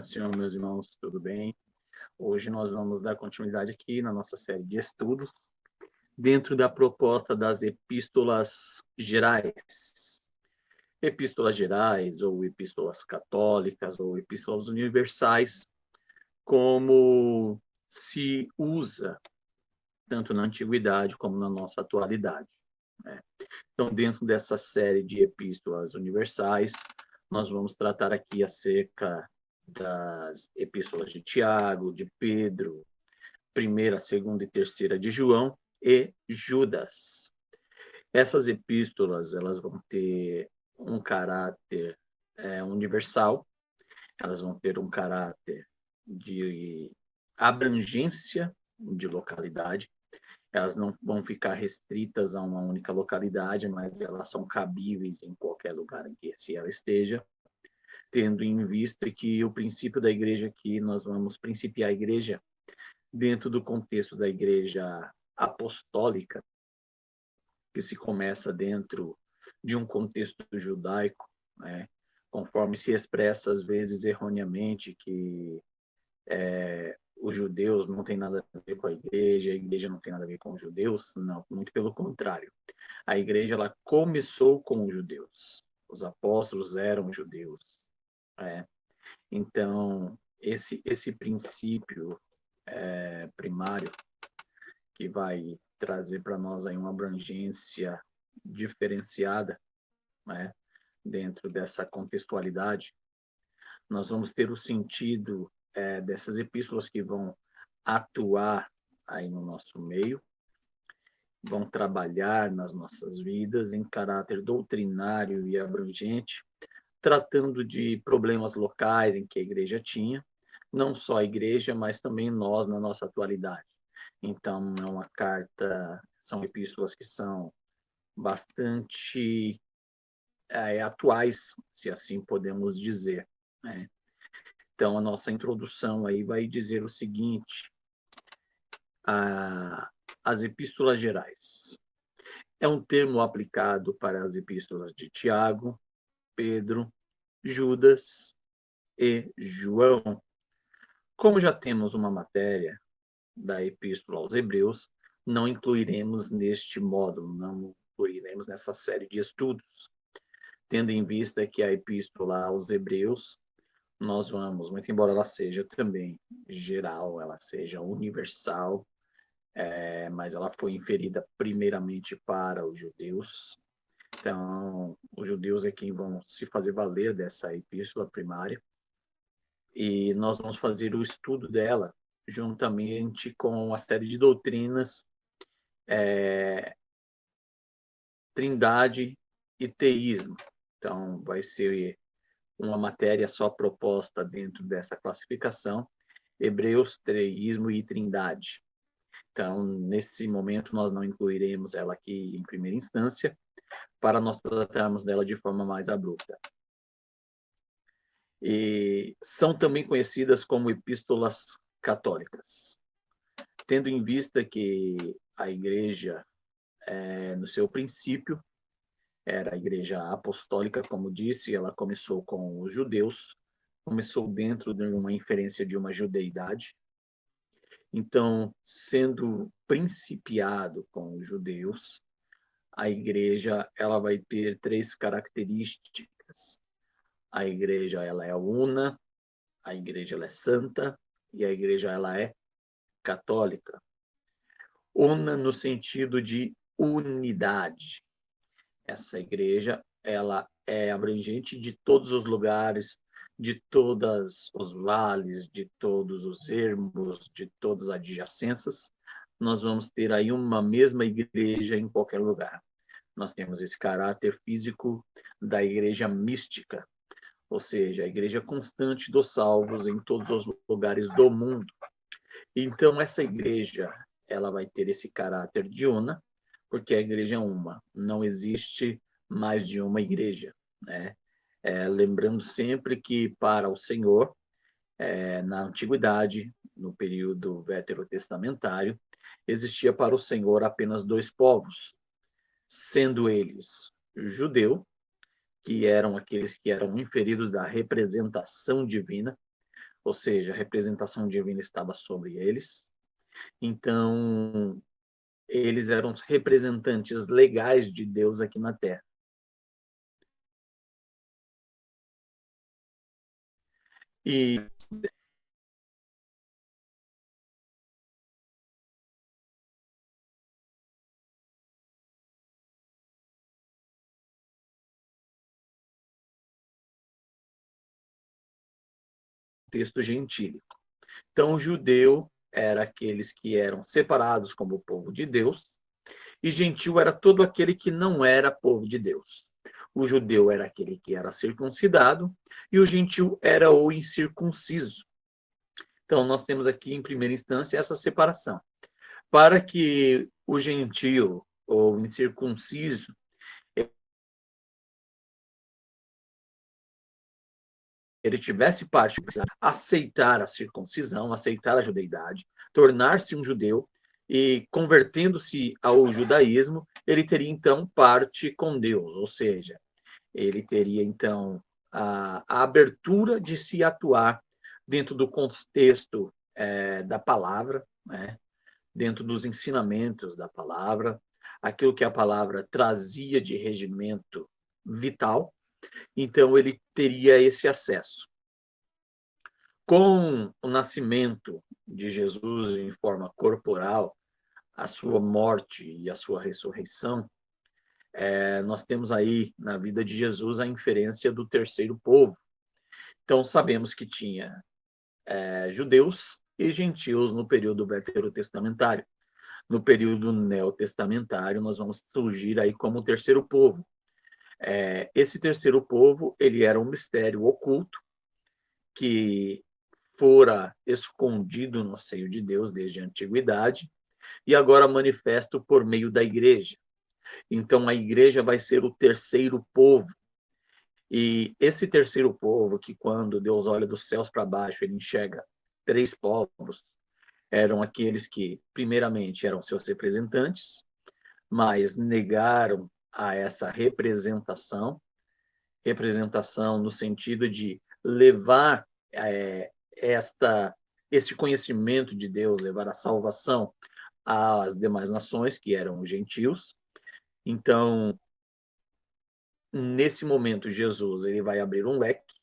Senhor, meus irmãos, tudo bem? Hoje nós vamos dar continuidade aqui na nossa série de estudos, dentro da proposta das epístolas gerais. Epístolas gerais, ou epístolas católicas, ou epístolas universais, como se usa tanto na antiguidade como na nossa atualidade, né? Então, dentro dessa série de epístolas universais, nós vamos tratar aqui acerca das epístolas de Tiago, de Pedro, primeira, segunda e terceira de João e Judas. Essas epístolas, elas vão ter um caráter universal, elas vão ter um caráter de abrangência de localidade, elas não vão ficar restritas a uma única localidade, mas elas são cabíveis em qualquer lugar em que se ela esteja, tendo em vista que o princípio da igreja aqui, nós vamos principiar a igreja dentro do contexto da igreja apostólica, que se começa dentro de um contexto judaico, né? Conforme se expressa às vezes erroneamente que os judeus não tem nada a ver com a igreja não tem nada a ver com os judeus, não, muito pelo contrário. A igreja ela começou com os judeus, os apóstolos eram judeus, né? Então esse princípio primário que vai trazer para nós aí uma abrangência diferenciada, né, dentro dessa contextualidade, nós vamos ter o sentido dessas epístolas que vão atuar aí no nosso meio, vão trabalhar nas nossas vidas em caráter doutrinário e abrangente, tratando de problemas locais em que a igreja tinha, não só a igreja, mas também nós na nossa atualidade. Então, é uma carta, são epístolas que são bastante atuais, se assim podemos dizer, né? Então, a nossa introdução aí vai dizer o seguinte: as epístolas gerais. É um termo aplicado para as epístolas de Tiago, Pedro, Judas e João. Como já temos uma matéria da epístola aos Hebreus, não incluiremos neste módulo, não incluiremos nessa série de estudos, tendo em vista que a epístola aos Hebreus, nós vamos, muito embora ela seja também geral, ela seja universal, mas ela foi inferida primeiramente para os judeus. Então, os judeus é quem vão se fazer valer dessa epístola primária, e nós vamos fazer o estudo dela juntamente com a série de doutrinas Trindade e Teísmo. Então, vai ser uma matéria só proposta dentro dessa classificação, Hebreus, Teísmo e Trindade. Então, nesse momento, nós não incluiremos ela aqui em primeira instância, para nós tratarmos dela de forma mais abrupta. E são também conhecidas como epístolas católicas, tendo em vista que a igreja, no seu princípio, era a igreja apostólica, como disse, ela começou com os judeus, começou dentro de uma inferência de uma judeidade. Então, sendo principiado com os judeus, a igreja ela vai ter três características. A igreja ela é una, a igreja ela é santa e a igreja ela é católica. Una no sentido de unidade. Essa igreja ela é abrangente de todos os lugares, de todos os vales, de todos os ermos, de todas as adjacências. Nós vamos ter aí uma mesma igreja em qualquer lugar. Nós temos esse caráter físico da igreja mística, ou seja, a igreja constante dos salvos em todos os lugares do mundo. Então, essa igreja, ela vai ter esse caráter de una, porque a igreja é uma, não existe mais de uma igreja, né? Lembrando sempre que para o Senhor, na antiguidade, no período veterotestamentário, existia para o Senhor apenas dois povos, sendo eles judeu, que eram aqueles que eram inferidos da representação divina, ou seja, a representação divina estava sobre eles. Então, eles eram os representantes legais de Deus aqui na Terra. E texto gentílico. Então, o judeu era aqueles que eram separados como povo de Deus, e gentil era todo aquele que não era povo de Deus. O judeu era aquele que era circuncidado, e o gentil era o incircunciso. Então, nós temos aqui, em primeira instância, essa separação. Para que o gentil ou incircunciso ele tivesse parte, aceitar a circuncisão, aceitar a judeidade, tornar-se um judeu e convertendo-se ao judaísmo, ele teria então parte com Deus, ou seja, ele teria então a abertura de se atuar dentro do contexto da palavra, né? Dentro dos ensinamentos da palavra, aquilo que a palavra trazia de regimento vital, então ele teria esse acesso. Com o nascimento de Jesus em forma corporal, a sua morte e a sua ressurreição, nós temos aí na vida de Jesus a inferência do terceiro povo. Então sabemos que tinha judeus e gentios no período veterotestamentário. No período neotestamentário, nós vamos surgir aí como o terceiro povo. Esse terceiro povo, ele era um mistério oculto que fora escondido no seio de Deus desde a antiguidade e agora manifesto por meio da igreja. Então, a igreja vai ser o terceiro povo. E esse terceiro povo, que quando Deus olha dos céus para baixo, ele enxerga três povos, eram aqueles que, primeiramente, eram seus representantes, mas negaram a essa representação no sentido de levar esse conhecimento de Deus, levar a salvação às demais nações, que eram os gentios. Então, nesse momento, Jesus ele vai abrir um leque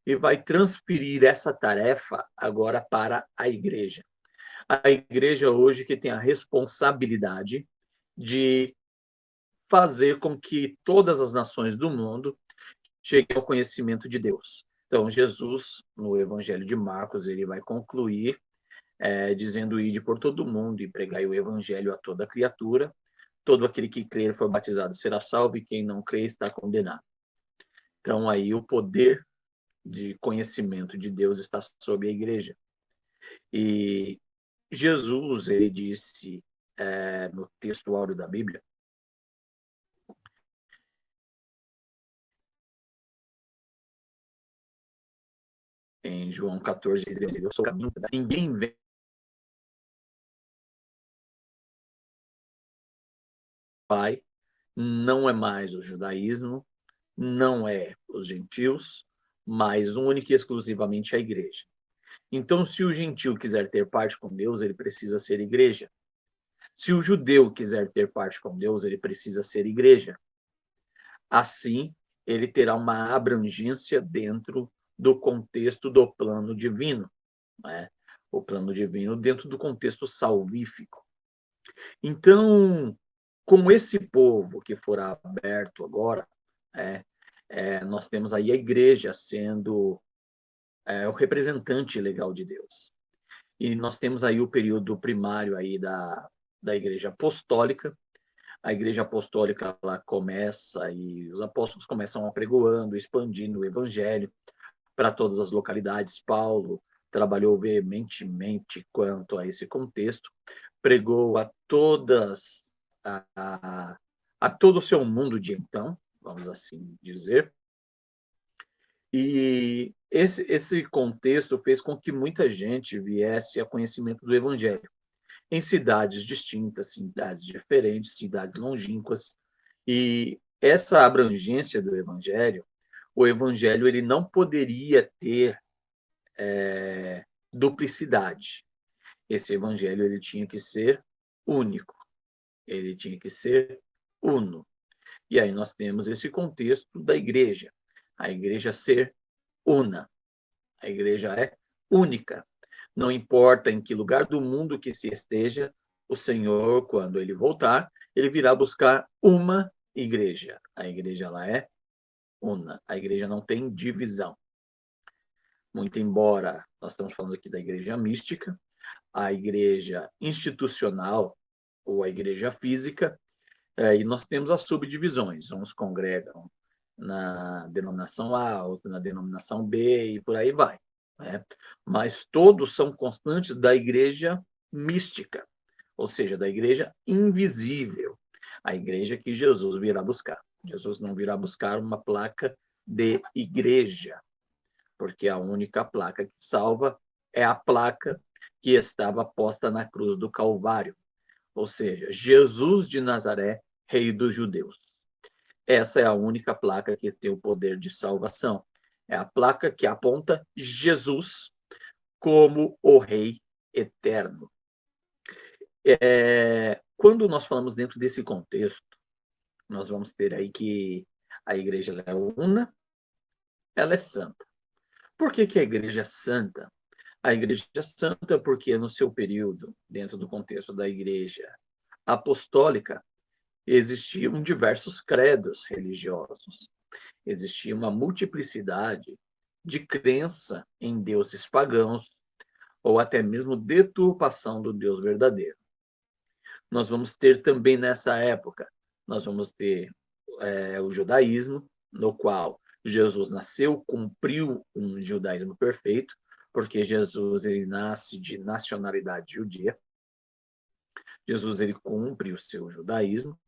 e vai transferir essa tarefa agora para a igreja. A igreja hoje que tem a responsabilidade de fazer com que todas as nações do mundo cheguem ao conhecimento de Deus. Então, Jesus, no Evangelho de Marcos, ele vai concluir dizendo: ide por todo mundo e pregai o Evangelho a toda criatura. Todo aquele que crer e for batizado será salvo, e quem não crê está condenado. Então, aí o poder de conhecimento de Deus está sobre a igreja. E Jesus, ele disse no texto áureo da Bíblia, em João 14, eu sou o caminho, ninguém vem Pai, não é mais o judaísmo, não é os gentios, mas única e exclusivamente a igreja. Então, se o gentio quiser ter parte com Deus, ele precisa ser igreja. Se o judeu quiser ter parte com Deus, ele precisa ser igreja. Assim, ele terá uma abrangência dentro do contexto do plano divino, né? O plano divino dentro do contexto salvífico. Então, com esse povo que for aberto agora, nós temos aí a igreja sendo o representante legal de Deus. E nós temos aí o período primário aí da igreja apostólica. A igreja apostólica ela começa e os apóstolos começam apregoando, expandindo o evangelho para todas as localidades. Paulo trabalhou veementemente quanto a esse contexto, pregou a todas a todo o seu mundo de então, vamos assim dizer. E esse contexto fez com que muita gente viesse a conhecimento do evangelho em cidades distintas, cidades diferentes, cidades longínquas. E essa abrangência do evangelho, o evangelho ele não poderia ter duplicidade. Esse evangelho ele tinha que ser único, ele tinha que ser uno. E aí nós temos esse contexto da igreja, a igreja ser una, a igreja é única. Não importa em que lugar do mundo que se esteja, o Senhor, quando ele voltar, ele virá buscar uma igreja. A igreja ela é una, a igreja não tem divisão. Muito embora nós estamos falando aqui da igreja mística, a igreja institucional ou a igreja física, e nós temos as subdivisões. Uns congregam na denominação A, outros na denominação B, e por aí vai. Né? Mas todos são constantes da igreja mística, ou seja, da igreja invisível, a igreja que Jesus virá buscar. Jesus não virá buscar uma placa de igreja, porque a única placa que salva é a placa que estava posta na cruz do Calvário, ou seja, Jesus de Nazaré, Rei dos Judeus. Essa é a única placa que tem o poder de salvação. É a placa que aponta Jesus como o Rei eterno. Quando nós falamos dentro desse contexto, nós vamos ter aí que a igreja é una, ela é santa. Por que a igreja é santa? A igreja é santa porque no seu período, dentro do contexto da igreja apostólica, existiam diversos credos religiosos. Existia uma multiplicidade de crença em deuses pagãos ou até mesmo deturpação do Deus verdadeiro. Nós vamos ter também nessa época, nós vamos ter o judaísmo, no qual Jesus nasceu, cumpriu um judaísmo perfeito, porque Jesus ele nasce de nacionalidade judia. Jesus ele cumpre o seu judaísmo,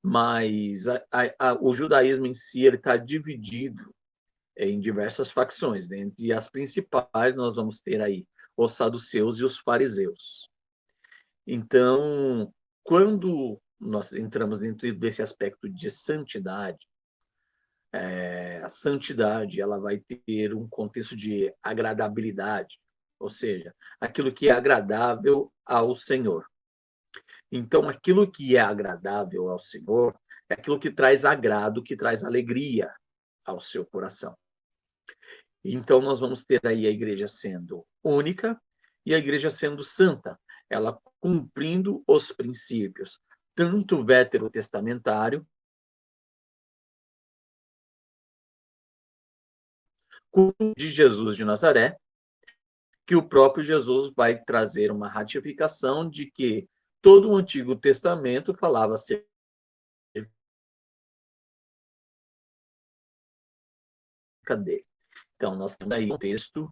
mas o judaísmo em si ele está dividido em diversas facções. Dentre as principais, nós vamos ter aí os saduceus e os fariseus. Então, quando nós entramos dentro desse aspecto de santidade, a santidade ela vai ter um contexto de agradabilidade, ou seja, aquilo que é agradável ao Senhor. Então, aquilo que é agradável ao Senhor é aquilo que traz agrado, que traz alegria ao seu coração. Então, nós vamos ter aí a igreja sendo única e a igreja sendo santa, ela cumprindo os princípios, tanto veterotestamentário, quanto de Jesus de Nazaré, que o próprio Jesus vai trazer uma ratificação de que todo o Antigo Testamento falava acerca dele. Então, nós temos aí um texto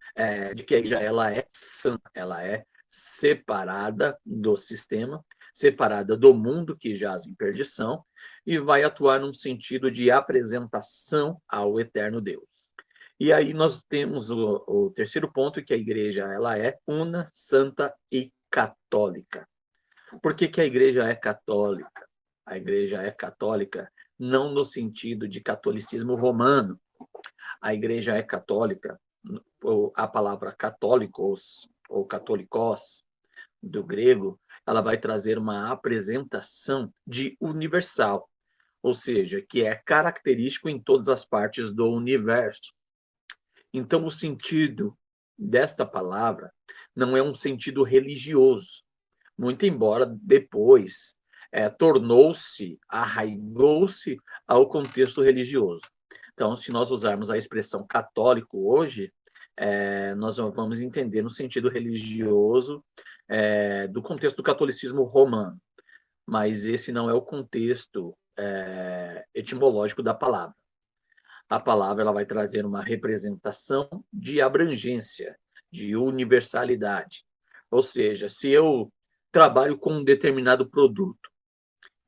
de que a igreja ela é santa, ela é separada do sistema, separada do mundo que jaz em perdição, e vai atuar num sentido de apresentação ao eterno Deus. E aí nós temos o terceiro ponto, que a igreja ela é una, santa e católica. Por que a igreja é católica? A igreja é católica não no sentido de catolicismo romano. A igreja é católica, a palavra católicos ou catolicós, do grego, ela vai trazer uma apresentação de universal, ou seja, que é característico em todas as partes do universo. Então, o sentido desta palavra não é um sentido religioso, muito embora depois tornou-se, arraigou-se ao contexto religioso. Então, se nós usarmos a expressão católico hoje, nós vamos entender no sentido religioso do contexto do catolicismo romano, mas esse não é o contexto etimológico da palavra. A palavra ela vai trazer uma representação de abrangência, de universalidade. Ou seja, se eu trabalho com um determinado produto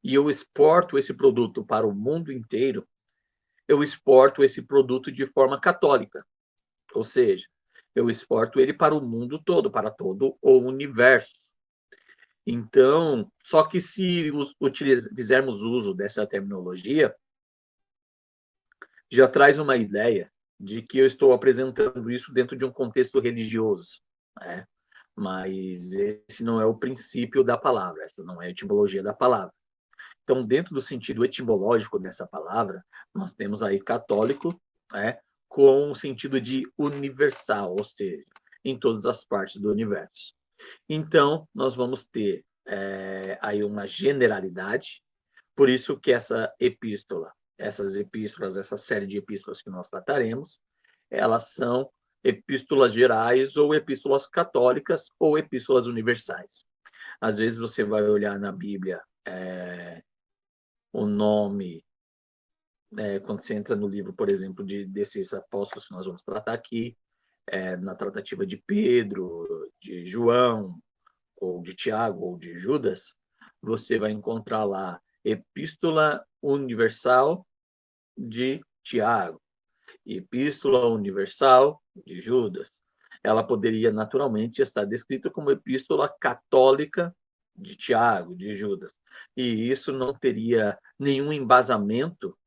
e eu exporto esse produto para o mundo inteiro, eu exporto esse produto de forma católica. Ou seja, eu exporto ele para o mundo todo, para todo o universo. Então, só que se fizermos uso dessa terminologia, já traz uma ideia de que eu estou apresentando isso dentro de um contexto religioso, né? Mas esse não é o princípio da palavra, essa não é a etimologia da palavra. Então, dentro do sentido etimológico dessa palavra, nós temos aí católico, né, com o sentido de universal, ou seja, em todas as partes do universo. Então, nós vamos ter aí uma generalidade, por isso que essa epístola, essas epístolas, essa série de epístolas que nós trataremos, elas são epístolas gerais ou epístolas católicas ou epístolas universais. Às vezes você vai olhar na Bíblia o nome, quando você entra no livro, por exemplo, desses apóstolos que nós vamos tratar aqui, na tratativa de Pedro, de João, ou de Tiago, ou de Judas, você vai encontrar lá Epístola Universal de Tiago, Epístola Universal de Judas. Ela poderia naturalmente estar descrita como Epístola Católica de Tiago, de Judas. E isso não teria nenhum embasamento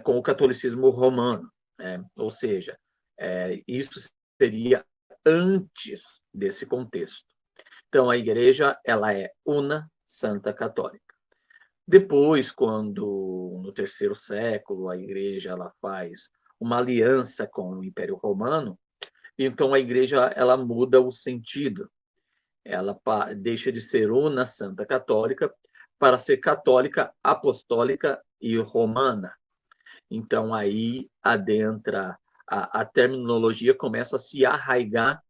com o catolicismo romano. Ou seja, isso seria antes desse contexto. Então, a igreja ela é una, santa, católica. Depois, quando no terceiro século a igreja ela faz uma aliança com o Império Romano, então a igreja ela muda o sentido. Ela deixa de ser una, santa, católica para ser católica, apostólica e romana. Então aí adentra a terminologia começa a se arraigar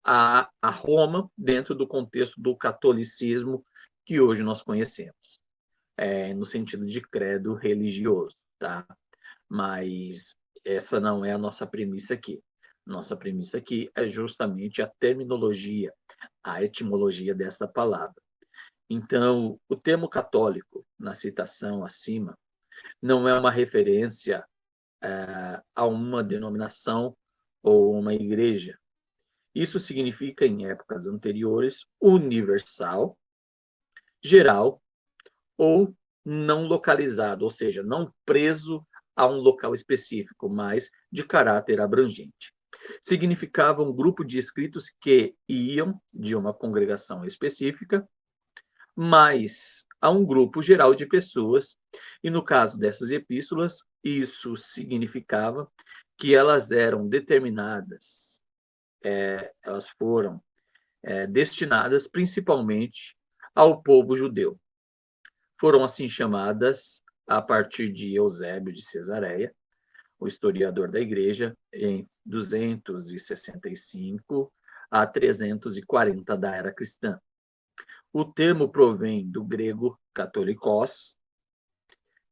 a Roma dentro do contexto do catolicismo que hoje nós conhecemos, no sentido de credo religioso, tá? Mas essa não é a nossa premissa aqui. Nossa premissa aqui é justamente a terminologia, a etimologia dessa palavra. Então, o termo católico, na citação acima, não é uma referência a uma denominação ou uma igreja. Isso significa, em épocas anteriores, universal, geral ou não localizado, ou seja, não preso a um local específico, mas de caráter abrangente. Significava um grupo de escritos que iam de uma congregação específica, mas a um grupo geral de pessoas, e no caso dessas epístolas, isso significava que elas eram determinadas, elas foram destinadas principalmente ao povo judeu. Foram assim chamadas a partir de Eusébio de Cesareia, o historiador da igreja, em 265 a 340 da era cristã. O termo provém do grego katolikos,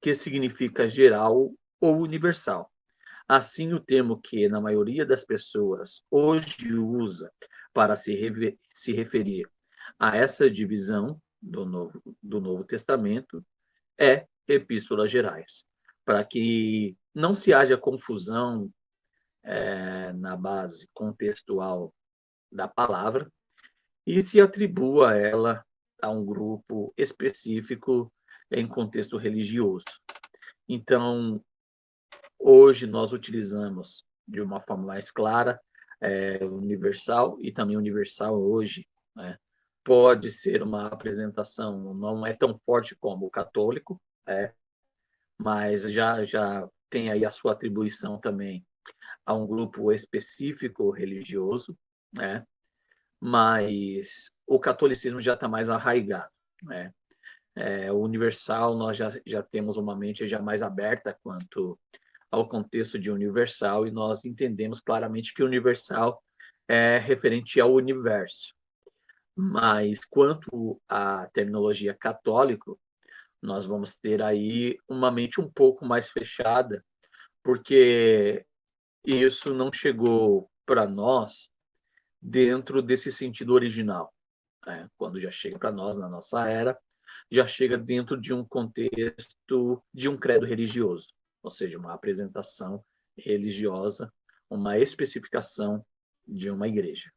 que significa geral ou universal. Assim, o termo que, na maioria das pessoas, hoje usa para se referir a essa divisão do Novo Testamento é epístolas gerais, para que não se haja confusão na base contextual da palavra e se atribua ela a um grupo específico em contexto religioso. Então, hoje nós utilizamos de uma forma mais clara universal, e também universal hoje, né, pode ser uma apresentação, não é tão forte como o católico, mas já tem aí a sua atribuição também a um grupo específico religioso, né? Mas o catolicismo já está mais arraigado, né? O universal, nós já temos uma mente já mais aberta quanto ao contexto de universal, e nós entendemos claramente que universal é referente ao universo. Mas quanto à terminologia católico, nós vamos ter aí uma mente um pouco mais fechada, porque isso não chegou para nós dentro desse sentido original. Quando já chega para nós, na nossa era, já chega dentro de um contexto de um credo religioso, ou seja, uma apresentação religiosa, uma especificação de uma igreja.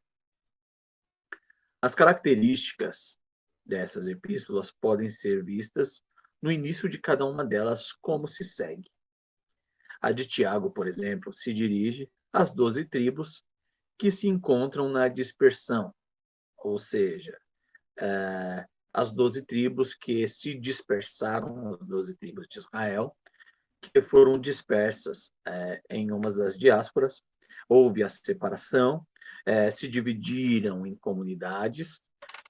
As características dessas epístolas podem ser vistas no início de cada uma delas como se segue. A de Tiago, por exemplo, se dirige às 12 tribos que se encontram na dispersão, ou seja, as 12 tribos que se dispersaram, as 12 tribos de Israel, que foram dispersas em umas das diásporas, houve a separação, se dividiram em comunidades,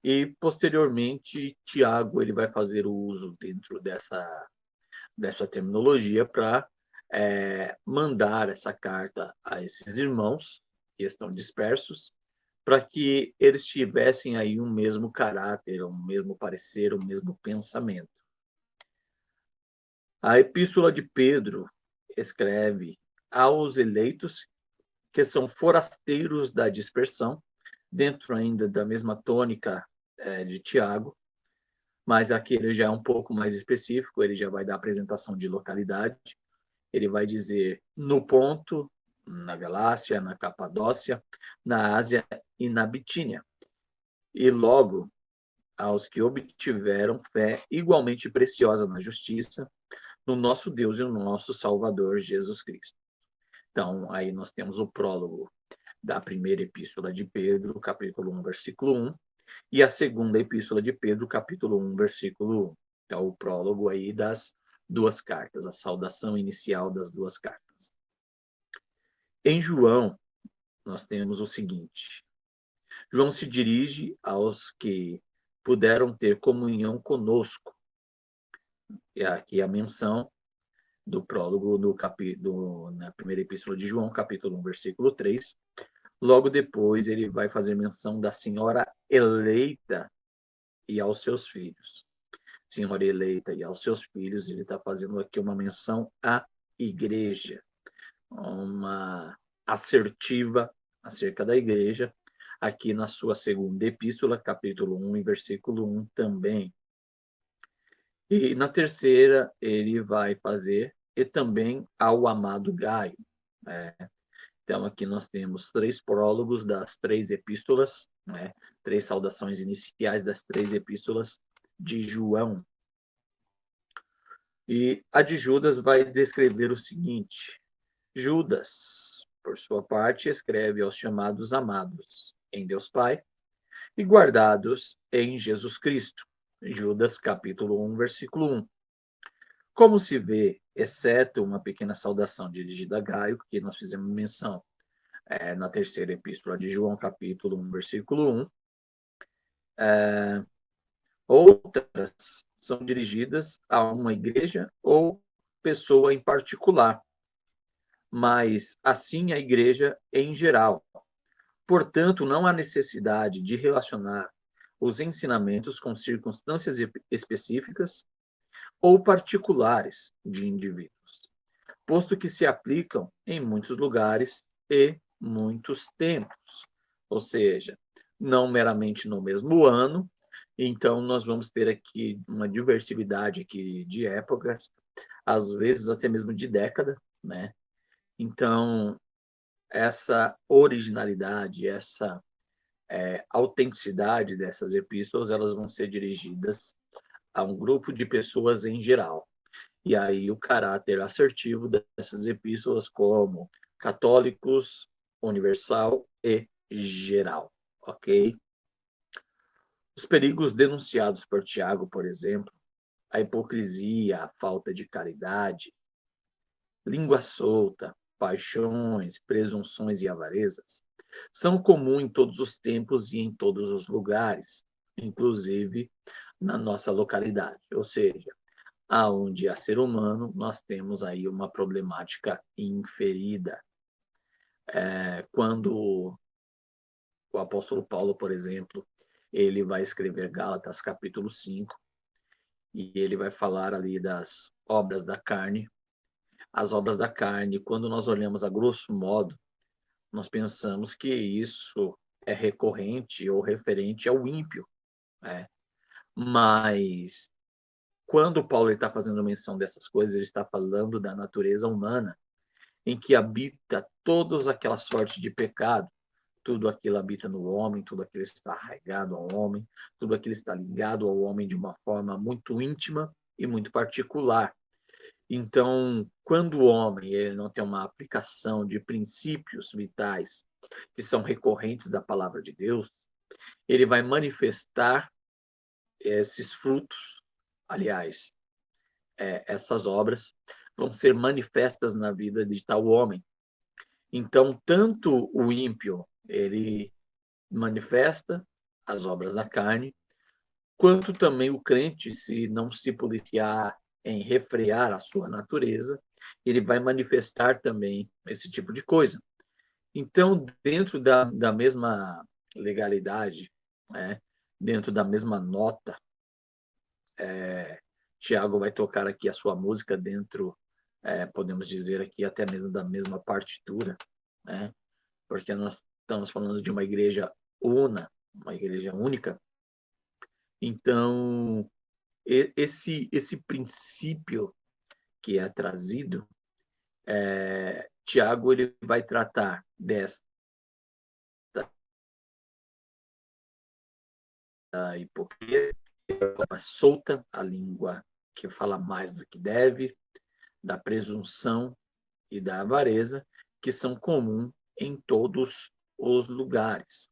e posteriormente Tiago ele vai fazer o uso dentro dessa terminologia para mandar essa carta a esses irmãos que estão dispersos, para que eles tivessem aí um mesmo caráter, um mesmo parecer, um mesmo pensamento. A Epístola de Pedro escreve aos eleitos que são forasteiros da dispersão, dentro ainda da mesma tônica de Tiago, mas aqui ele já é um pouco mais específico, ele já vai dar apresentação de localidade, ele vai dizer no Ponto, na Galácia, na Capadócia, na Ásia e na Bitínia. E logo aos que obtiveram fé igualmente preciosa na justiça, no nosso Deus e no nosso Salvador Jesus Cristo. Então, aí nós temos o prólogo da primeira epístola de Pedro, capítulo 1, versículo 1, e a segunda epístola de Pedro, capítulo 1, versículo 1. Então, o prólogo aí das duas cartas, a saudação inicial das duas cartas. Em João, nós temos o seguinte: João se dirige aos que puderam ter comunhão conosco. E aqui a menção do prólogo na primeira epístola de João, capítulo 1, versículo 3. Logo depois, ele vai fazer menção da senhora eleita e aos seus filhos. Senhora eleita e aos seus filhos, ele está fazendo aqui uma menção à igreja, uma assertiva acerca da igreja, aqui na sua segunda epístola, capítulo 1 e versículo 1 também. E na terceira, ele vai fazer, e também ao amado Gaio. Então, aqui nós temos 3 prólogos das 3 epístolas, 3 saudações iniciais das 3 epístolas de João. E a de Judas vai descrever o seguinte: Judas, por sua parte, escreve aos chamados amados em Deus Pai e guardados em Jesus Cristo. Judas, capítulo 1, versículo 1. Como se vê, exceto uma pequena saudação dirigida a Gaio, que nós fizemos menção na terceira epístola de João, capítulo 1, versículo 1, outras são dirigidas a uma igreja ou pessoa em particular, mas assim a igreja em geral. Portanto, não há necessidade de relacionar os ensinamentos com circunstâncias específicas ou particulares de indivíduos, posto que se aplicam em muitos lugares e muitos tempos, ou seja, não meramente no mesmo ano. Então, nós vamos ter aqui uma diversidade aqui de épocas, às vezes até mesmo de década, né? Então, essa originalidade, essa autenticidade dessas epístolas, elas vão ser dirigidas a um grupo de pessoas em geral. E aí o caráter assertivo dessas epístolas como católicos, universal e geral, ok? Os perigos denunciados por Tiago, por exemplo, a hipocrisia, a falta de caridade, língua solta, paixões, presunções e avarezas, são comuns em todos os tempos e em todos os lugares, inclusive na nossa localidade. Ou seja, aonde há ser humano, nós temos aí uma problemática inferida. Quando o apóstolo Paulo, por exemplo, ele vai escrever Gálatas capítulo 5, e ele vai falar ali das obras da carne. As obras da carne, quando nós olhamos a grosso modo, nós pensamos que isso é recorrente ou referente ao ímpio, né? Mas quando Paulo está fazendo menção dessas coisas, ele está falando da natureza humana, em que habita toda aquela sorte de pecado. Tudo aquilo habita no homem, tudo aquilo está arraigado ao homem, tudo aquilo está ligado ao homem de uma forma muito íntima e muito particular. Então, quando o homem ele não tem uma aplicação de princípios vitais que são recorrentes da palavra de Deus, ele vai manifestar esses frutos. Aliás, essas obras vão ser manifestas na vida de tal homem. Então, tanto o ímpio, ele manifesta as obras da carne, quanto também o crente, se não se policiar em refrear a sua natureza, ele vai manifestar também esse tipo de coisa. Então, dentro da mesma legalidade, né, dentro da mesma nota, Tiago vai tocar aqui a sua música dentro, podemos dizer aqui, até mesmo da mesma partitura, né, porque nós estamos falando de uma igreja uma igreja única. Então, esse princípio que é trazido, Tiago ele vai tratar desta hipocrisia, solta, a língua que fala mais do que deve, da presunção e da avareza, que são comuns em todos os lugares.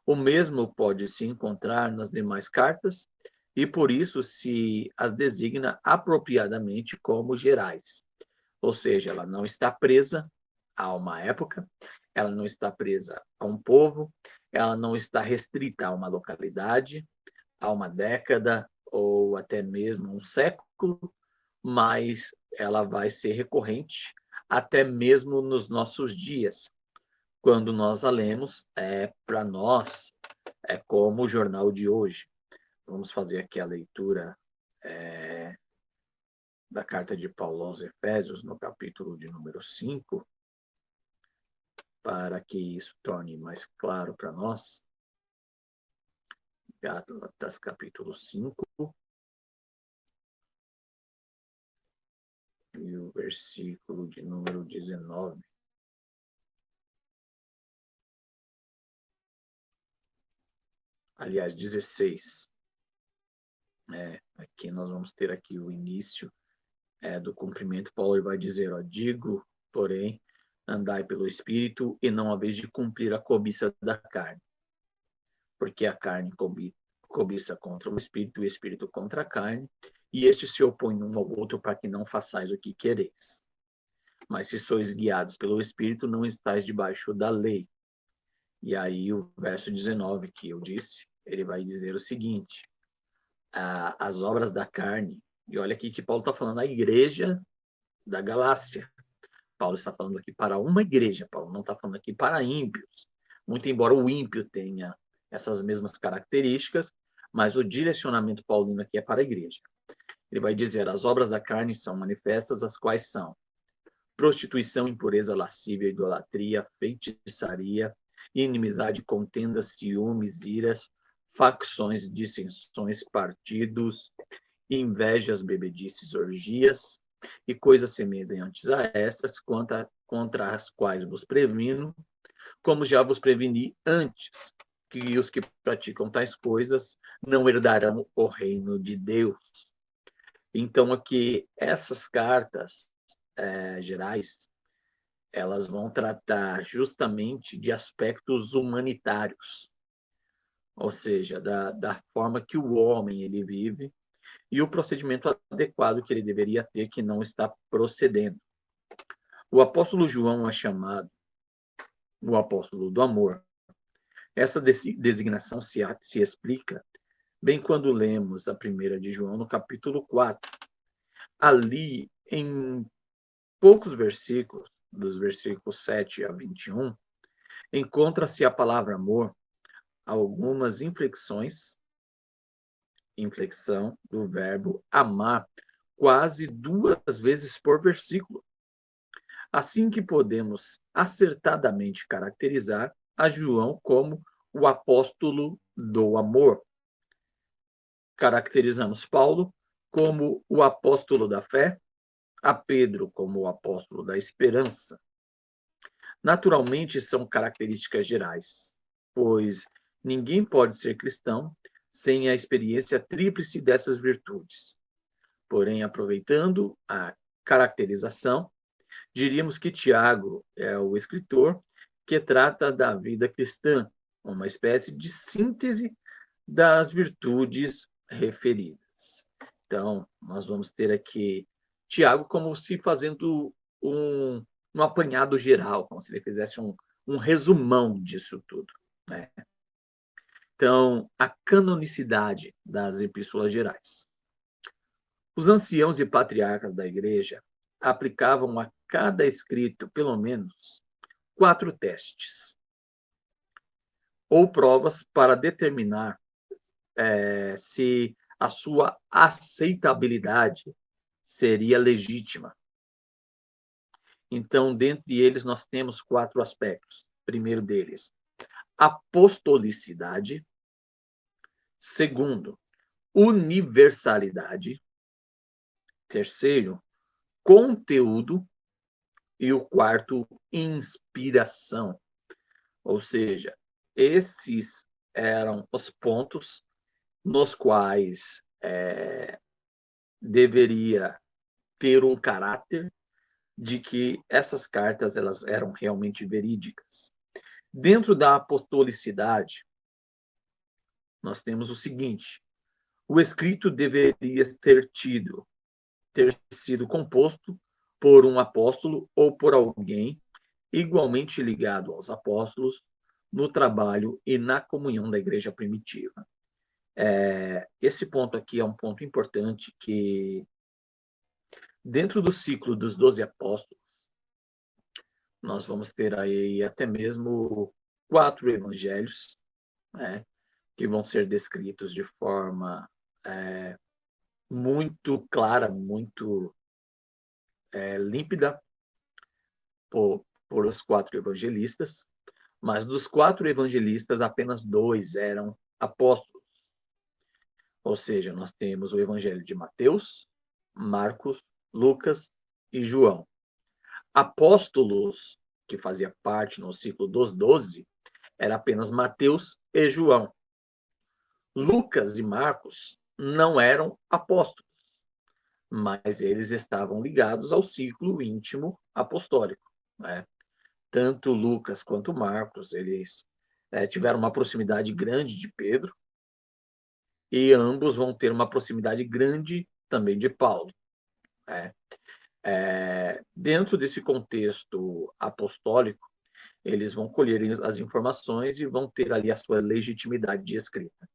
O mesmo pode se encontrar nas demais cartas, e por isso se as designa apropriadamente como gerais. Ou seja, ela não está presa a uma época, ela não está presa a um povo, ela não está restrita a uma localidade, a uma década ou até mesmo um século, mas ela vai ser recorrente até mesmo nos nossos dias. Quando nós a lemos, para nós, é como o jornal de hoje. Vamos fazer aqui a leitura da carta de Paulo aos Efésios, no capítulo de número 5, para que isso torne mais claro para nós. Gálatas, capítulo 5, e o versículo de número 19. Aliás, 16. Aqui nós vamos ter aqui o início do cumprimento. Paulo vai dizer, digo, porém, andai pelo Espírito e não haveis de cumprir a cobiça da carne. Porque a carne cobiça contra o Espírito contra a carne, e estes se opõem um ao outro para que não façais o que quereis. Mas se sois guiados pelo Espírito, não estáis debaixo da lei. E aí o verso 19 que eu disse, ele vai dizer o seguinte, as obras da carne, e olha aqui que Paulo está falando, a igreja da Galácia. Paulo está falando aqui para uma igreja, Paulo não está falando aqui para ímpios. Muito embora o ímpio tenha essas mesmas características, mas o direcionamento paulino aqui é para a igreja. Ele vai dizer, as obras da carne são manifestas, as quais são prostituição, impureza, lascívia, idolatria, feitiçaria, inimizade, contendas, ciúmes, iras, facções, dissensões, partidos, invejas, bebedices, orgias e coisas semelhantes a estas, contra as quais vos previno, como já vos preveni antes, que os que praticam tais coisas não herdarão o reino de Deus. Então, aqui, essas cartas gerais, elas vão tratar justamente de aspectos humanitários, ou seja, da forma que o homem ele vive e o procedimento adequado que ele deveria ter, que não está procedendo. O apóstolo João é chamado o apóstolo do amor. Essa designação se explica bem quando lemos a primeira de João, no capítulo 4. Ali, em poucos versículos, dos versículos 7 a 21, encontra-se a palavra amor, algumas inflexão do verbo amar, quase 2 vezes por versículo. Assim que podemos acertadamente caracterizar a João como o apóstolo do amor. Caracterizamos Paulo como o apóstolo da fé, a Pedro como o apóstolo da esperança. Naturalmente, são características gerais, pois ninguém pode ser cristão sem a experiência tríplice dessas virtudes. Porém, aproveitando a caracterização, diríamos que Tiago é o escritor que trata da vida cristã, uma espécie de síntese das virtudes referidas. Então, nós vamos ter aqui Tiago como se fazendo um apanhado geral, como se ele fizesse um resumão disso tudo, né? Então, a canonicidade das epístolas gerais. Os anciãos e patriarcas da igreja aplicavam a cada escrito, pelo menos, 4 testes ou provas para determinar se a sua aceitabilidade seria legítima. Então, dentre eles, nós temos 4 aspectos. Primeiro deles, apostolicidade. Segundo, universalidade. Terceiro, conteúdo. E o quarto, inspiração. Ou seja, esses eram os pontos nos quais deveria ter um caráter de que essas cartas elas eram realmente verídicas. Dentro da apostolicidade, nós temos o seguinte: o escrito deveria ter sido composto por um apóstolo ou por alguém igualmente ligado aos apóstolos no trabalho e na comunhão da igreja primitiva. Esse ponto aqui é um ponto importante que, dentro do ciclo dos 12 apóstolos, nós vamos ter aí até mesmo 4 evangelhos, né, que vão ser descritos de forma muito clara, muito límpida por os 4 evangelistas, mas dos 4 evangelistas, apenas 2 eram apóstolos. Ou seja, nós temos o evangelho de Mateus, Marcos, Lucas e João. Apóstolos, que fazia parte no ciclo dos 12, era apenas Mateus e João. Lucas e Marcos não eram apóstolos, mas eles estavam ligados ao ciclo íntimo apostólico, né? Tanto Lucas quanto Marcos, eles tiveram uma proximidade grande de Pedro, e ambos vão ter uma proximidade grande também de Paulo, né? Dentro desse contexto apostólico, eles vão colher as informações e vão ter ali a sua legitimidade de escrita.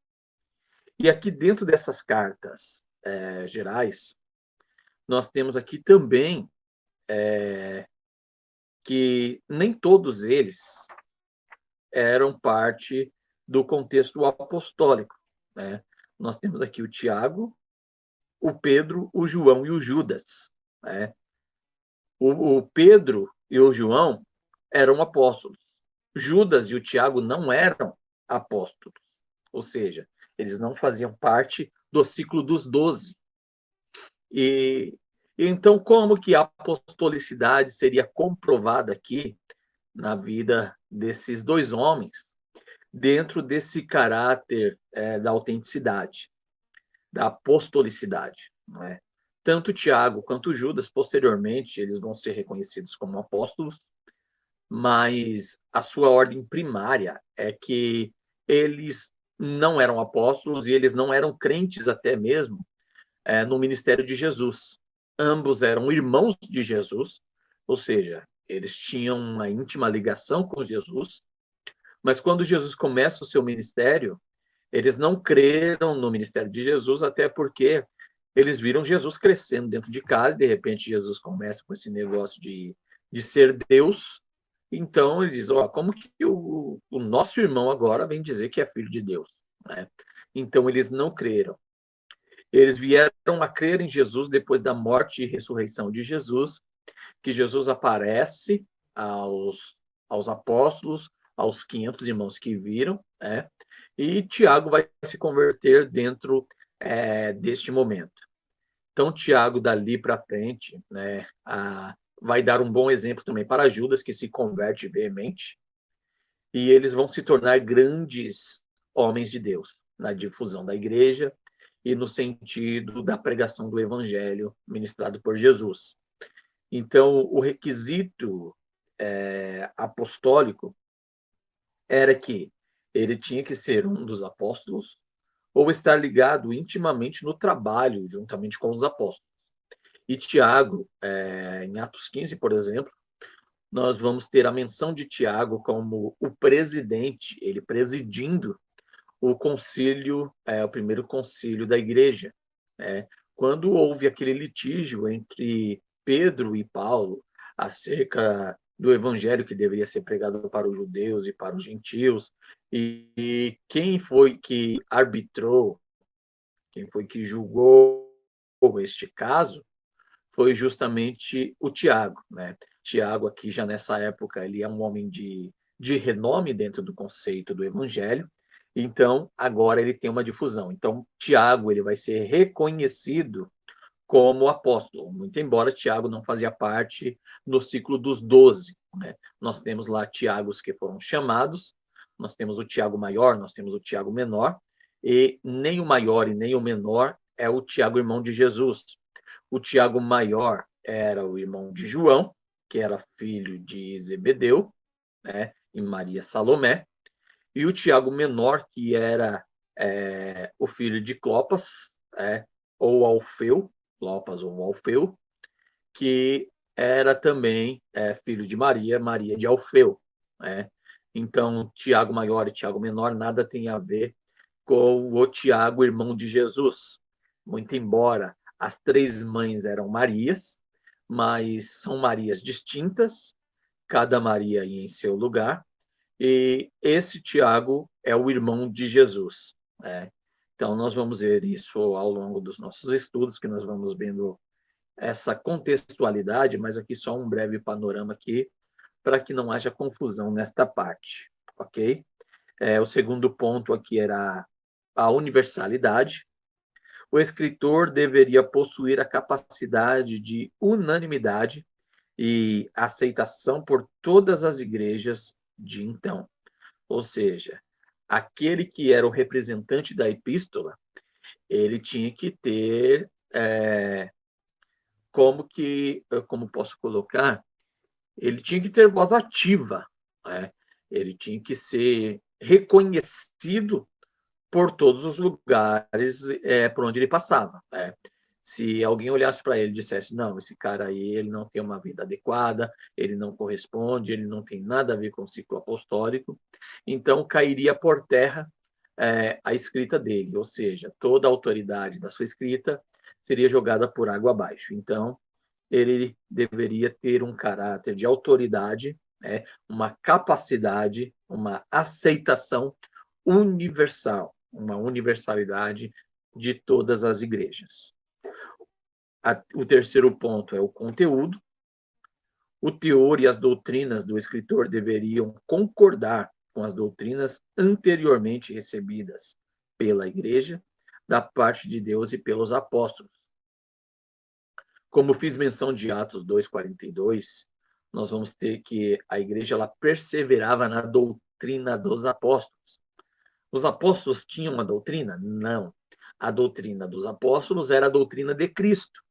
E aqui dentro dessas cartas gerais, nós temos aqui também que nem todos eles eram parte do contexto apostólico, né? Nós temos aqui o Tiago, o Pedro, o João e o Judas, né? O Pedro e o João eram apóstolos. Judas e o Tiago não eram apóstolos, ou seja, eles não faziam parte do ciclo dos 12. E então, como que a apostolicidade seria comprovada aqui na vida desses 2 homens, dentro desse caráter da autenticidade, da apostolicidade, não é? Tanto Tiago quanto Judas, posteriormente, eles vão ser reconhecidos como apóstolos, mas a sua ordem primária é que eles não eram apóstolos e eles não eram crentes até mesmo no ministério de Jesus. Ambos eram irmãos de Jesus, ou seja, eles tinham uma íntima ligação com Jesus, mas quando Jesus começa o seu ministério, eles não creram no ministério de Jesus, até porque eles viram Jesus crescendo dentro de casa, e de repente Jesus começa com esse negócio de ser Deus. Então ele diz, como que o nosso irmão agora vem dizer que é filho de Deus, né? Então eles não creram. Eles vieram a crer em Jesus depois da morte e ressurreição de Jesus, que Jesus aparece aos apóstolos, aos 500 irmãos que viram, né? E Tiago vai se converter dentro deste momento. Então, Tiago, dali para frente, né, vai dar um bom exemplo também para Judas, que se converte veemente, e eles vão se tornar grandes homens de Deus na difusão da igreja e no sentido da pregação do evangelho ministrado por Jesus. Então, o requisito apostólico era que ele tinha que ser um dos apóstolos ou estar ligado intimamente no trabalho, juntamente com os apóstolos. E Tiago, em Atos 15, por exemplo, nós vamos ter a menção de Tiago como o presidente, ele presidindo o concílio, o primeiro concílio da igreja. Quando houve aquele litígio entre Pedro e Paulo acerca do evangelho que deveria ser pregado para os judeus e para os gentios, e quem foi que arbitrou, quem foi que julgou este caso, foi justamente o Tiago, né? Tiago aqui já nessa época ele é um homem de renome dentro do conceito do evangelho, então agora ele tem uma difusão. Então Tiago ele vai ser reconhecido como apóstolo, muito embora Tiago não fazia parte no ciclo dos 12, né? Nós temos lá Tiagos que foram chamados, nós temos o Tiago maior, nós temos o Tiago menor, e nem o maior e nem o menor é o Tiago irmão de Jesus. O Tiago maior era o irmão de João, que era filho de Zebedeu, né, e Maria Salomé, e o Tiago menor, que era o filho de Clopas, ou Alfeu, Clopas ou Alfeu, que era também filho de Maria, Maria de Alfeu. Né? Então, Tiago maior e Tiago menor nada tem a ver com o Tiago, irmão de Jesus. Muito embora as três mães eram Marias, mas são Marias distintas, cada Maria em seu lugar, e esse Tiago é o irmão de Jesus. Né? Então, nós vamos ver isso ao longo dos nossos estudos, que nós vamos vendo essa contextualidade, mas aqui só um breve panorama aqui, para que não haja confusão nesta parte, ok? O segundo ponto aqui era a universalidade. O escritor deveria possuir a capacidade de unanimidade e aceitação por todas as igrejas de então. Ou seja, aquele que era o representante da epístola, ele tinha que ter, como posso colocar, ele tinha que ter voz ativa, né? Ele tinha que ser reconhecido por todos os lugares por onde ele passava. Né? Se alguém olhasse para ele e dissesse, não, esse cara aí ele não tem uma vida adequada, ele não corresponde, ele não tem nada a ver com o ciclo apostólico, então cairia por terra a escrita dele, ou seja, toda a autoridade da sua escrita seria jogada por água abaixo. Então, ele deveria ter um caráter de autoridade, uma capacidade, uma aceitação universal, uma universalidade de todas as igrejas. O terceiro ponto é o conteúdo. O teor e as doutrinas do escritor deveriam concordar com as doutrinas anteriormente recebidas pela igreja, da parte de Deus e pelos apóstolos. Como fiz menção de Atos 2:42, nós vamos ter que a igreja ela perseverava na doutrina dos apóstolos. Os apóstolos tinham uma doutrina? Não. A doutrina dos apóstolos era a doutrina de Cristo,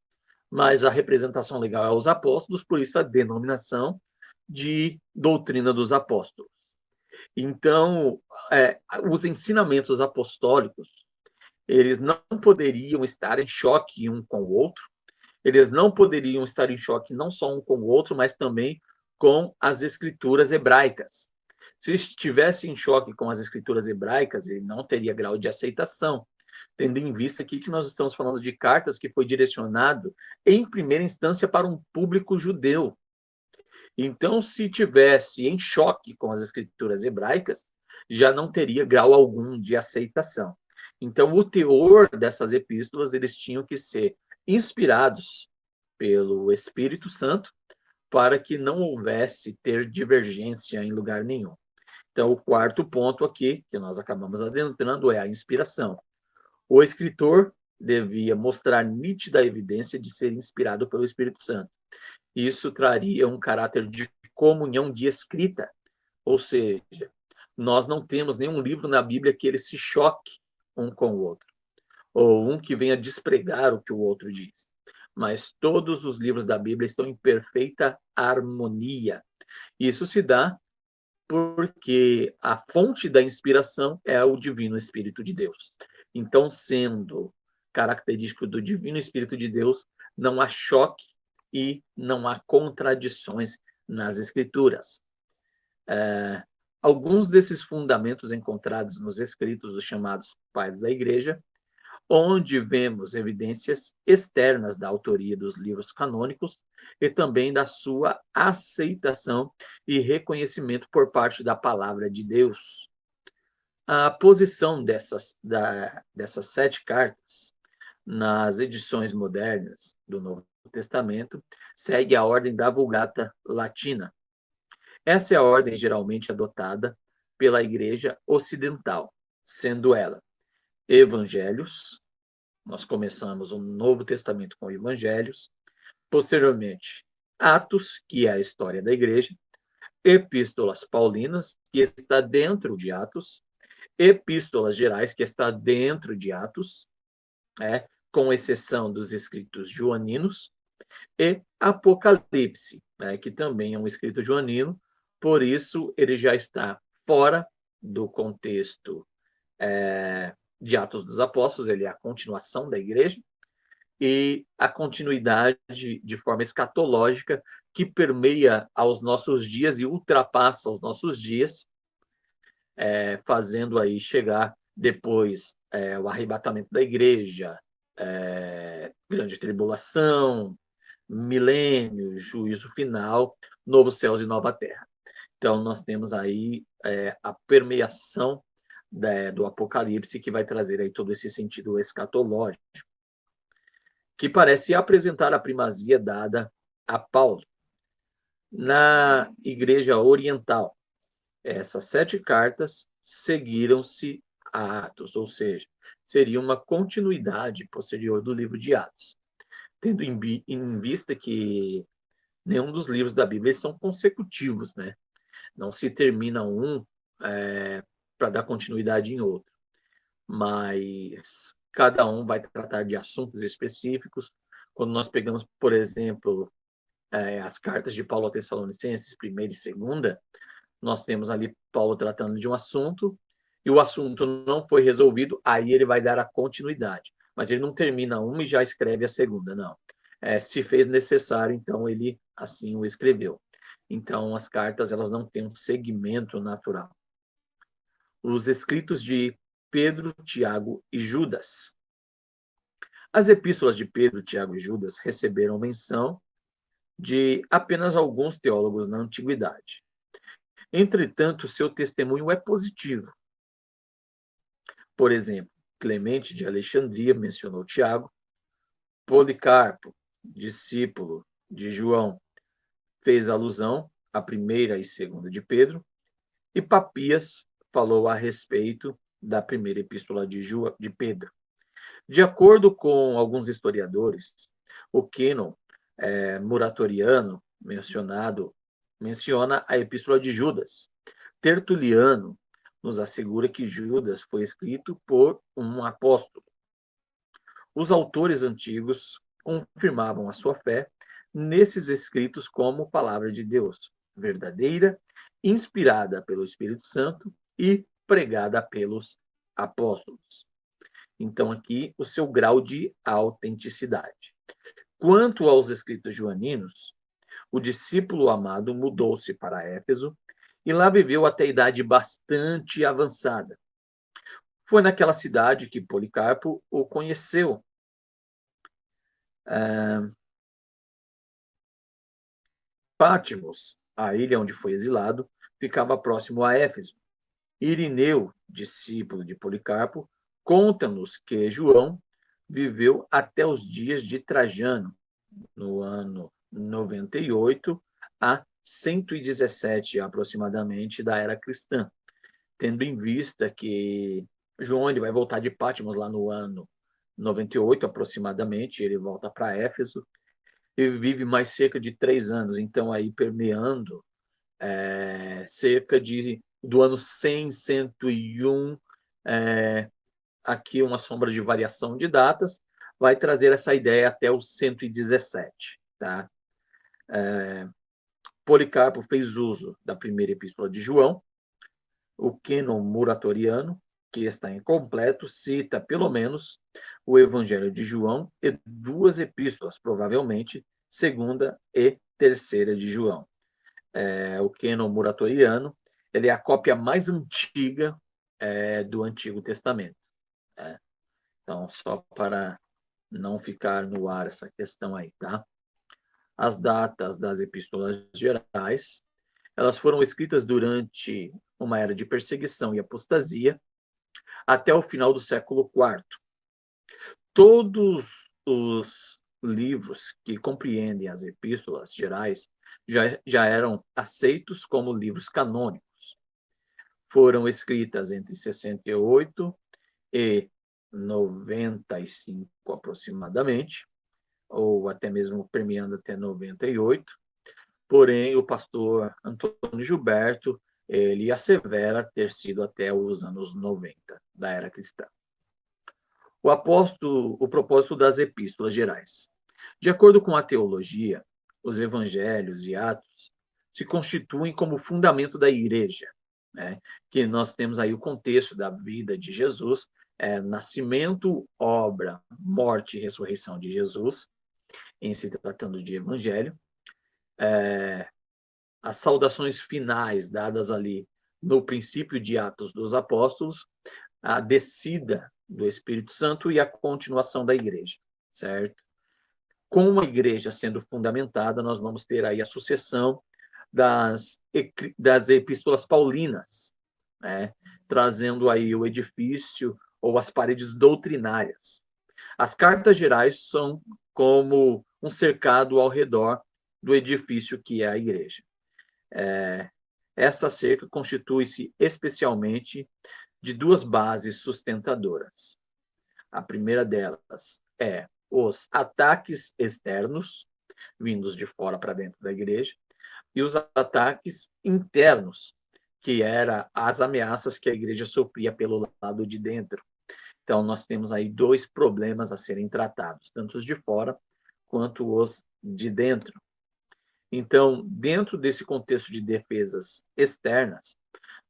mas a representação legal é os apóstolos, por isso a denominação de doutrina dos apóstolos. Então, os ensinamentos apostólicos, eles não poderiam estar em choque um com o outro, eles não poderiam estar em choque não só um com o outro, mas também com as escrituras hebraicas. Se estivesse em choque com as escrituras hebraicas, ele não teria grau de aceitação, tendo em vista aqui que nós estamos falando de cartas que foi direcionado em primeira instância para um público judeu. Então, se tivesse em choque com as escrituras hebraicas, já não teria grau algum de aceitação. Então, o teor dessas epístolas, eles tinham que ser inspirados pelo Espírito Santo para que não houvesse ter divergência em lugar nenhum. Então, o quarto ponto aqui, que nós acabamos adentrando, é a inspiração. O escritor devia mostrar nítida evidência de ser inspirado pelo Espírito Santo. Isso traria um caráter de comunhão de escrita, ou seja, nós não temos nenhum livro na Bíblia que ele se choque um com o outro. ou um que venha despregar o que o outro diz. Mas todos os livros da Bíblia estão em perfeita harmonia. Isso se dá porque a fonte da inspiração é o Divino Espírito de Deus. Então, sendo característico do Divino Espírito de Deus, não há choque e não há contradições nas Escrituras. Alguns desses fundamentos encontrados nos escritos dos chamados pais da Igreja, onde vemos evidências externas da autoria dos livros canônicos e também da sua aceitação e reconhecimento por parte da palavra de Deus. A posição dessas 7 cartas nas edições modernas do Novo Testamento segue a ordem da Vulgata Latina. Essa é a ordem geralmente adotada pela Igreja Ocidental, sendo ela Evangelhos. Nós começamos o Novo Testamento com Evangelhos, posteriormente Atos, que é a história da igreja, Epístolas Paulinas, que está dentro de Atos, Epístolas Gerais, que está dentro de Atos, com exceção dos escritos joaninos, e Apocalipse, que também é um escrito joanino, por isso ele já está fora do contexto de Atos dos Apóstolos, ele é a continuação da igreja, e a continuidade de forma escatológica que permeia aos nossos dias e ultrapassa os nossos dias, fazendo aí chegar depois o arrebatamento da igreja, grande tribulação, milênio, juízo final, novos céus e nova terra. Então, nós temos aí a permeação do Apocalipse, que vai trazer aí todo esse sentido escatológico, que parece apresentar a primazia dada a Paulo. Na Igreja Oriental, essas 7 cartas seguiram-se a Atos, ou seja, seria uma continuidade posterior do livro de Atos, tendo em vista que nenhum dos livros da Bíblia são consecutivos, né? Não se termina um para dar continuidade em outro, mas cada um vai tratar de assuntos específicos. Quando nós pegamos, por exemplo, as cartas de Paulo a Tessalonicenses, primeira e segunda, nós temos ali Paulo tratando de um assunto, e o assunto não foi resolvido, aí ele vai dar a continuidade. Mas ele não termina uma e já escreve a segunda, não. Se fez necessário, então ele assim o escreveu. Então, as cartas elas não têm um segmento natural. Os escritos de Pedro, Tiago e Judas. As epístolas de Pedro, Tiago e Judas receberam menção de apenas alguns teólogos na antiguidade. Entretanto, seu testemunho é positivo. Por exemplo, Clemente de Alexandria mencionou Tiago, Policarpo, discípulo de João, fez alusão à primeira e segunda de Pedro, e Papias falou a respeito da primeira epístola de Pedro. De acordo com alguns historiadores, o Cânon Muratoriano menciona a epístola de Judas. Tertuliano nos assegura que Judas foi escrito por um apóstolo. Os autores antigos confirmavam a sua fé nesses escritos como palavra de Deus, verdadeira, inspirada pelo Espírito Santo e pregada pelos apóstolos. Então, aqui, o seu grau de autenticidade. Quanto aos escritos joaninos, o discípulo amado mudou-se para Éfeso e lá viveu até a idade bastante avançada. Foi naquela cidade que Policarpo o conheceu. Pátimos, a ilha onde foi exilado, ficava próximo a Éfeso. Irineu, discípulo de Policarpo, conta-nos que João viveu até os dias de Trajano, no ano 98 a 117 aproximadamente da era cristã, tendo em vista que João ele vai voltar de Patmos lá no ano 98 aproximadamente, ele volta para Éfeso e vive mais cerca de 3 anos, então aí permeando cerca do ano 100, 101 aqui uma sombra de variação de datas, vai trazer essa ideia até o 117. Tá? Policarpo fez uso da primeira epístola de João. O cânon muratoriano, que está incompleto, cita pelo menos o Evangelho de João e duas epístolas, provavelmente segunda e terceira de João. O cânon muratoriano, ele é a cópia mais antiga do Antigo Testamento. Então, só para não ficar no ar essa questão aí, tá? As datas das epístolas gerais, elas foram escritas durante uma era de perseguição e apostasia até o final do século IV. Todos os livros que compreendem as epístolas gerais já eram aceitos como livros canônicos. Foram escritas entre 68 e 95 aproximadamente, ou até mesmo permeando até 98. Porém, o pastor Antônio Gilberto, ele assevera ter sido até os anos 90 da era cristã. O propósito das epístolas gerais. De acordo com a teologia, os evangelhos e atos se constituem como fundamento da igreja, né? Que nós temos aí o contexto da vida de Jesus, nascimento, obra, morte e ressurreição de Jesus, em se tratando de evangelho, as saudações finais dadas ali no princípio de Atos dos Apóstolos, a descida do Espírito Santo e a continuação da igreja, certo? Com a igreja sendo fundamentada, nós vamos ter aí a sucessão das epístolas paulinas, né? Trazendo aí o edifício ou as paredes doutrinárias. As cartas gerais são como um cercado ao redor do edifício que é a igreja. Essa cerca constitui-se especialmente de duas bases sustentadoras. A primeira delas é os ataques externos, vindos de fora para dentro da igreja, e os ataques internos, que eram as ameaças que a igreja sofria pelo lado de dentro. Então, nós temos aí dois problemas a serem tratados, tanto os de fora quanto os de dentro. Então, dentro desse contexto de defesas externas,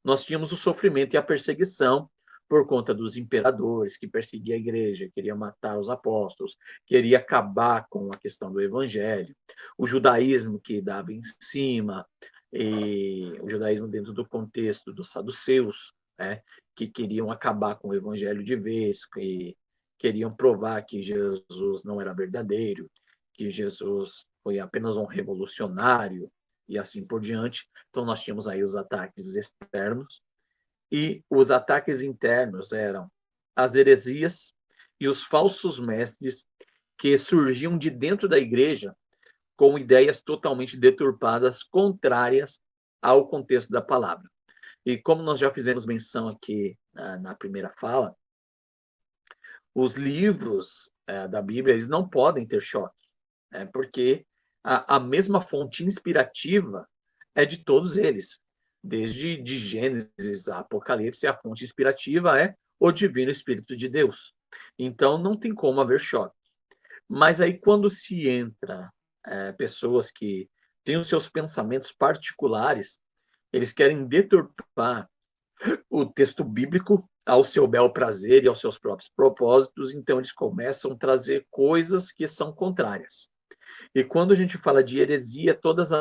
nós tínhamos o sofrimento e a perseguição por conta dos imperadores que perseguiam a igreja, queriam matar os apóstolos, queria acabar com a questão do evangelho, o judaísmo que dava em cima, e o judaísmo dentro do contexto dos saduceus, né, que queriam acabar com o evangelho de vez, que queriam provar que Jesus não era verdadeiro, que Jesus foi apenas um revolucionário, e assim por diante. Então, nós tínhamos aí os ataques externos, e os ataques internos eram as heresias e os falsos mestres que surgiam de dentro da igreja com ideias totalmente deturpadas, contrárias ao contexto da palavra. E como nós já fizemos menção aqui na primeira fala, os livros da Bíblia, eles não podem ter choque, porque a mesma fonte inspirativa é de todos eles. Desde de Gênesis a Apocalipse, a fonte inspirativa é o Divino Espírito de Deus. Então, não tem como haver choque. Mas aí, quando se entra pessoas que têm os seus pensamentos particulares, eles querem deturpar o texto bíblico ao seu bel prazer e aos seus próprios propósitos, então eles começam a trazer coisas que são contrárias. E quando a gente fala de heresia, todas